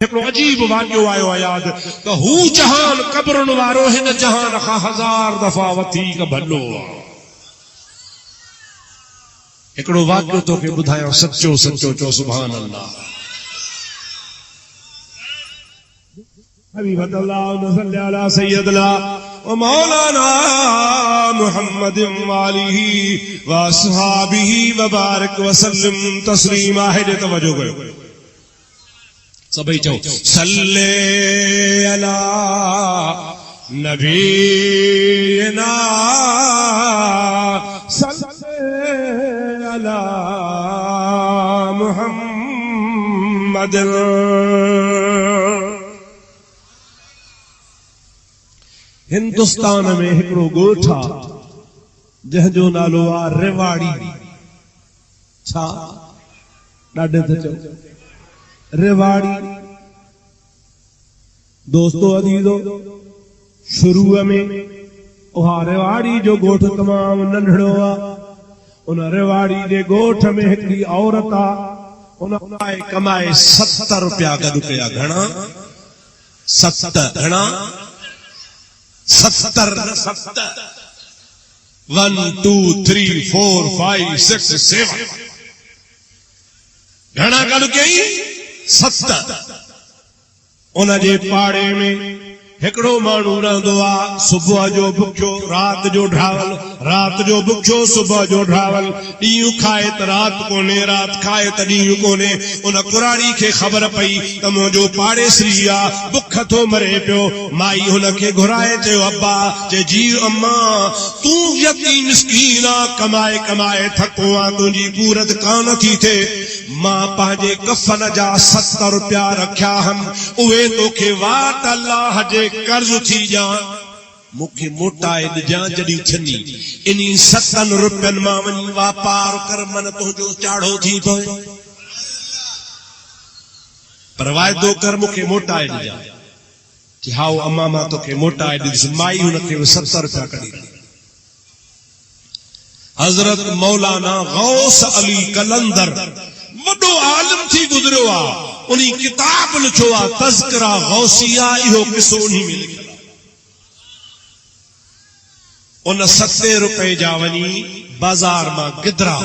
हिकिड़ो अजीब वाक़ियो आयो आहे याद त हू जहान क़ब्रुनि वारो हिन जहान खां 1000 दफ़ा वधीक भलो आहे। हिकिड़ो वाक़ियो तोखे ॿुधायां, सचो सचो चो सुभान अल्लाह। हबीब अल्लाह सल्लल्लाहु अलैहि सय्यदना व मौलाना मुहम्मद वालिही व असहाबिही व बारिक व सल्लम तस्लीमा। है तवज्जो कयो सभई चओ सल्ले अला नबीना सल्ले अला मुहम्मद। हिंदुस्तान में हिकिड़ो ॻोठ आहे जंहिंजो नालो आहे रेवाड़ी। छा ॾाढे त चओ रेवाड़ी। दोस्तो अदीजो, शुरू में उहा रेवाड़ी जो ॻोठ तमाम नंढड़ो आहे। उन रेवाड़ी जे ॻोठ में हिकिड़ी औरत आहे, उन कमाए 70 रुपया गॾु कया। घणा? 70। घणा? 70। 1 2 3 4 5 6 7 घणा गॾु कई? 70। उन जे पाड़े में हिकिड़ो माण्हू रहंदो आहे, सुबुह जो बुखियो रात जो ढावल, रात जो बुखियो सुबुह जो ढावल। ॾींहुं खाए त रात कोन्हे, रात खाए त ॾींहुं कोन्हे। उन कुराड़ी खे ख़बर पई त मुंहिंजो पाड़ेसरी आहे, बुख थो मरे पियो। माई हुनखे घुराए चयो अब्बा, चए जी अम्मा तूं यतीम मिस्कीन आहे, कमाए कमाए थको आहे, तुंहिंजी पूरत कान थी थिए। मां पंहिंजे कफन जा 70 रुपया रखिया आहिनि, उहे तोखे वाट अल्लाह जे कर्ज थी ॼां, मूंखे मोटाए ॾिजां जॾहिं छनी। इन्ही 70 रुपयनि मां वञी वापार कर, मन तुंहिंजो चाढ़ो थी पए, पर वाइदो कर मूंखे मोटाए ॾिजां। हाओ अम्मा मां तोखे मोटाए ॾींदुसि। माई हुनखे 70 रुपया कढी ॾिना। हज़रत मौलाना गौस अली कलंदर वॾो आलिम थी गुज़रियो आहे, उन किताब लिखियो आहे तज़किरा गौसिया। इहो किसो उन्ही में लिखियल आहे। उन 70 रुपए जा वञी बाज़ार मां गिदरा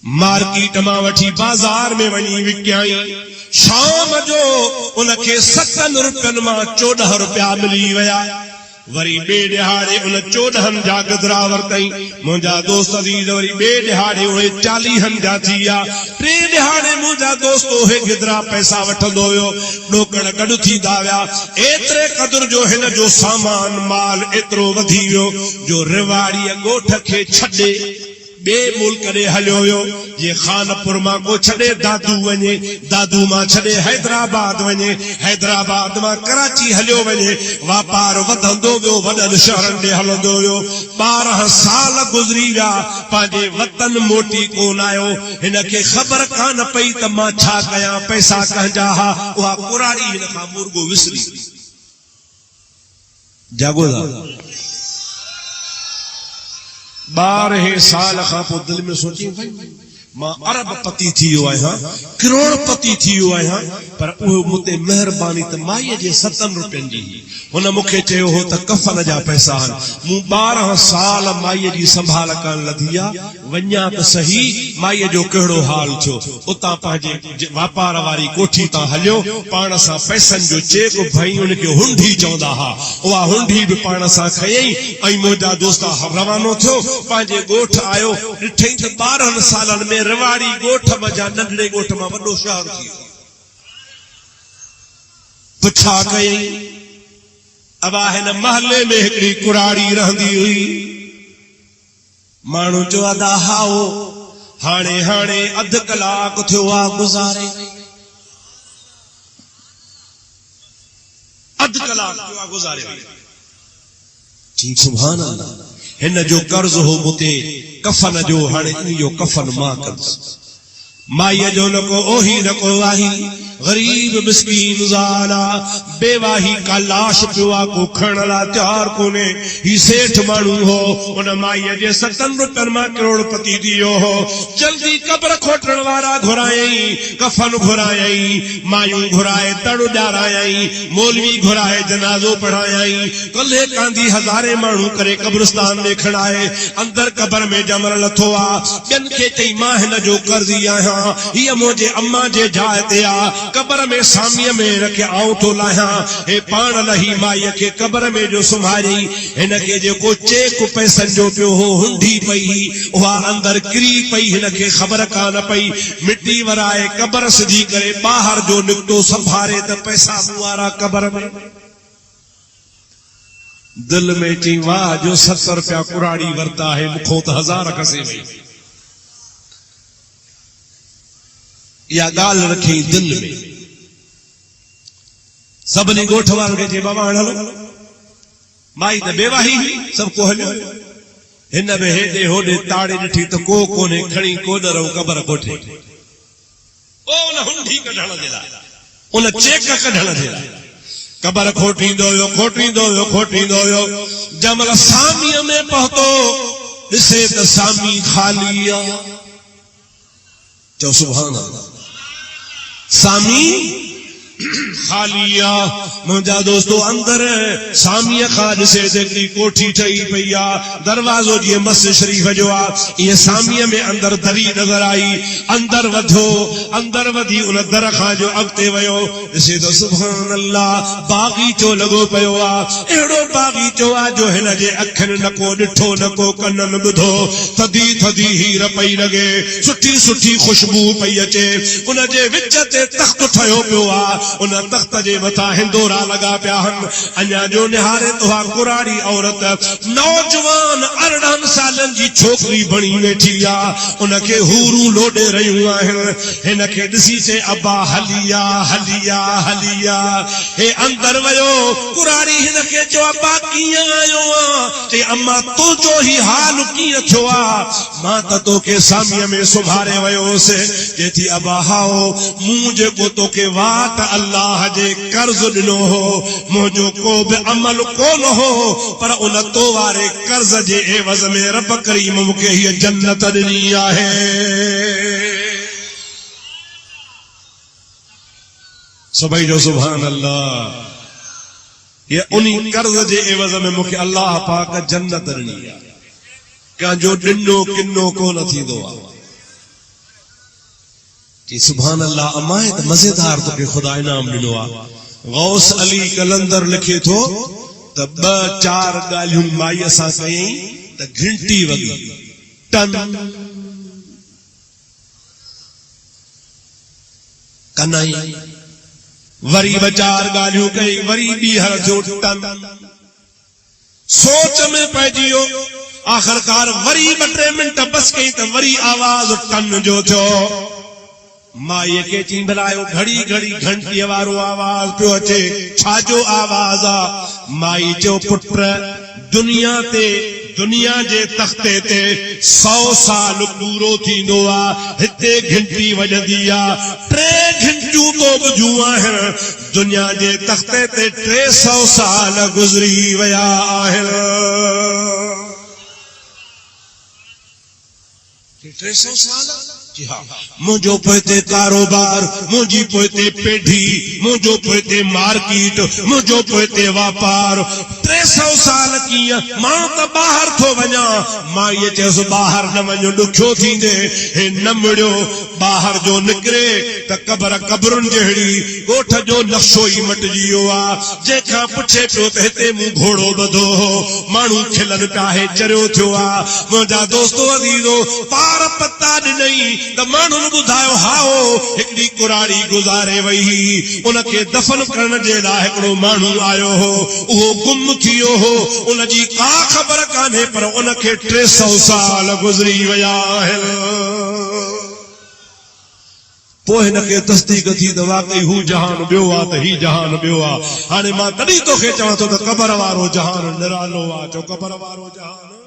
मार्केट मां वठी बाज़ार में वञी विकियाई। शाम जो उनखे 70 रुपयनि मां 14 रुपया मिली विया। वरी ॿिए ॾिहाड़े उन 14 जा गिदरा वरतई। मुंहिंजा दोस्त अज़ीज़ वरी ॿिए ॾिहाड़े उहे 40 जा थी विया। टे ॾिहाड़े मुंहिंजा दोस्त उहे गिदरा पैसा वठंदो वियो, ॾोकड़ गॾु थींदा विया। एतिरे क़दुर जो हिन जो सामान माल एतिरो वधी वियो जो रेवाड़ीअ ॻोठ खे छॾे ॿिए मुल्क ॾे हलियो वियो। जीअं खानपुर मां को छॾे दादू वञे, दादू मां छॾे हैदराबाद वञे, हैदराबाद मां कराची हलियो वञे। वापार वधंदो वियो, वॾनि शहरनि ॾे हलंदो वियो। 12 साल गुज़री विया, पंहिंजे वतन मोटी कोन आयो। हिनखे ख़बर कान पई त मां छा कयां, पैसा कंहिंजा हा। उहा कुराड़ी हिन खां मुर्गो विसरी जागो। 12 साल खां पोइ दिलि में सोची मां अरबपति थी वियो आहियां, करोड़पति थी वियो आहियां, पर उहो मूंते महिरबानी त माईअ जे 70 रुपयनि जी। हुन मूंखे चयो हो त कफन जा पैसा आहिनि। मूं 12 साल माईअ जी संभाल करण लधी आहे। वञा त सही माईअ जो कहिड़ो हाल थियो। उतां पंहिंजे वापार वारी कोठी तां हलियो, पाण सां पैसनि जो चेक भई, उनखे हुंडी चवंदा हुआ। उहा हुंडी बि पाण सां खयईं ऐं मुंहिंजा दोस्त रवानो थियो, पंहिंजे ॻोठ आयो। ॾिठईं त 12 सालनि में रेवाड़ी ॻोठ मज़ा नंढड़े ॻोठ मां वॾो शहर थी वियो। पुछा कयईं अबा हिन महले में हिकिड़ी कुराड़ी रहंदी हुई। माण्हू चवंदा हाओ हाणे हाणे अधु कलाक थियो आहे गुज़ारे, अधु कलाक थियो आहे गुज़ारे। ठीक सुभान अल्लाह। हिन जो कर्ज हो मूंते कफन जो, हाणे इन जो कफन मां कंदुसि। माईअ जो न को ओही न को वाही। गरीब मिस्कीन ज़ाला बेवाही का लाश पिया को खण ला तैयार कोने ही सेठ मानू हो उन माईअ जे 7 रुपयनि मां करोड़पति दियो हो जल्दी कब्र खोटण वारा घुरायई कफन घुरायई मायूं घुराए तड़ ॾारायई मौलवी घुराए जनाज़ो पढ़ायई कल्हे कांदी हज़ारे मानू करे कब्रिस्तान में खड़ाए अंदर कब्र में जमर लथो आ ॿियनि खे चई मां हिन जो कर्ज़ी आहियां हीअ मुंहिंजे अम्मा जे जाइ ते आ कब्र में सामीअ में रखे आऊं तो लाहियां हे पाण लही माईअ खे कब्र में जो सुम्हारी हिन खे जेको चेक पैसनि जो पियो हो हुंडी पई उहा अंदर किरी पई हिन खे ख़बर कान पई मिट्टी वराए कब्र सिधी करे ॿाहिरि जो निकितो संभारे त पैसा मुआरा कब्र में दिल में चई वाह जो 70 रुपया कुराड़ी वरता है मुखो त 1000 कसे वई या गाल रखी दिल में सबनी गोठ वारनि खे चई बाबा हलो माई त बेवाही सबको हलियो हिन में हेॾे होॾे ताड़े ॾिठी त को कोन्हे खणी कोडर कब्र कोठे ओ उन हुंडी कढण जे लाइ उन चेक कढण जे लाइ कब्र खोटींदो हुयो जमल सामीअ में पहुतो ॾिसे त सामी खाली आहे चओ सुभान अल्लाह सामी खालिया मुंहिंजा दोस्तों अंदर सामीअ खां ॾिसे त हिकिड़ी कोठी ठही पई आहे दरवाज़ो जीअं मस्जिद शरीफ़ जो आहे ईअं सामीअ में अंदर दरी नज़र आई अंदर वधो अंदर वधी उन दर खां जो अॻिते वियो ॾिसे त सुभान अल्लाह बाग़ीचो लॻो पियो आहे अहिड़ो बाग़ीचो आहे जो हिन जे अखियुनि न को ॾिठो न को कननि ॿुधो थधी थधी हीर पई लॻे सुठी सुठी ख़ुशबू पई अचे उन जे विच ते तख़्त ठहियो पियो आहे उन तख्त जे मथां हिंदोरा लगा पिया आहिनि अञा जो निहारे तो कुराड़ी औरत नौजवान 18 सालनि जी छोकरी बणी वेठी आहे उनखे हूरू लोॾे रहियूं आहिनि हिन खे ॾिसी से अब्बा हलिया हलिया हलिया हे अंदर वियो कुराड़ी हिन खे चयो अब्बा कीअं आयो आहे चई अम्मा तुंहिंजो ही हाल कीअं थियो आहे मां त तोखे सामीअ में सुम्हारे वियो हुउसि जेथी अब्बा हाओ मूं जेको तोखे वाट अल्लाह जे कर्ज ॾिनो हो मुंहिंजो को बि अमल कोन हो पर उन तो वारे कर्ज जे एवज़ में रब करीम मूंखे हीअ जन्नत ॾिनी आहे सभई जो सुभान अल्लाह ये उन्ही कर्ज जे एवज़ में मूंखे अल्लाह पाक जन्नत ॾिनी आहे कंहिंजो ॾिनो किनो कोन थींदो आहे जी सुभान अल्लाह अमाए त मज़ेदार तोखे खुदा इनाम ॾिनो आहे गौस अली कलंदर लिखे थो त 2-4 ॻाल्हियूं माईअ सां कयई त घंटी वॻी टन कनाई वरी 2-4 ॻाल्हियूं कई वरी ॿीहर जो टन सोच में पइजी वियो आख़िरकार वरी 2-3 मिंट बस कई त वरी आवाज़ टन जो थियो माईअ खे चिंबलायो घड़ी घड़ी घंटीअ वारो आवाज़ पियो अचे छाजो आवाज़ आहे माई चयो पुट दुनिया जे तख़्ते ते 100 साल पूरो थींदो आहे हिते घंटी वॼंदी आहे 3 घंटियूं तो ॿुधियूं आहिनि दुनिया जे तख़्ते ते 300 साल गुज़री विया आहिनि 300 साल जी हाँ मुझो पोते कारोबार मुझी पोते पेढ़ी मुझो पोते मार्केट मुझो पोते व्यापार 300 साल की मां त बाहर थो वञा मां ये चस बाहर न वञो ॾुखियो थींदे हे न मिड़ियो बाहर जो निकरे त कब्रुनि जहिड़ी ॻोठ जो नक्शो ई मटिजी वियो आहे जंहिंखां पुछे पियो त हिते मूं घोड़ो ॿधो हो माण्हू खिलनि पिया हे चरियो थियो आहे मुंहिंजा दोस्तो अज़ीज़ो पार पता ॾिनई त माण्हुनि ॿुधायो हाओ हिकिड़ी कुराड़ी गुज़ारे वई उनखे दफ़न करण जे लाइ हिकिड़ो माण्हू आयो हो उहो गुम थी वियो हो उनजी का ख़बर कान्हे पर उनखे 300 साल गुज़री विया आहिनि पोइ हिनखे तस्दीक थी त वाकई हू जहान ॿियो आहे त ही जहान ॿियो आहे हाणे मां तॾहिं तोखे चवां थो त क़बर वारो जहान निरालो आहे चओ क़बर वारो जहान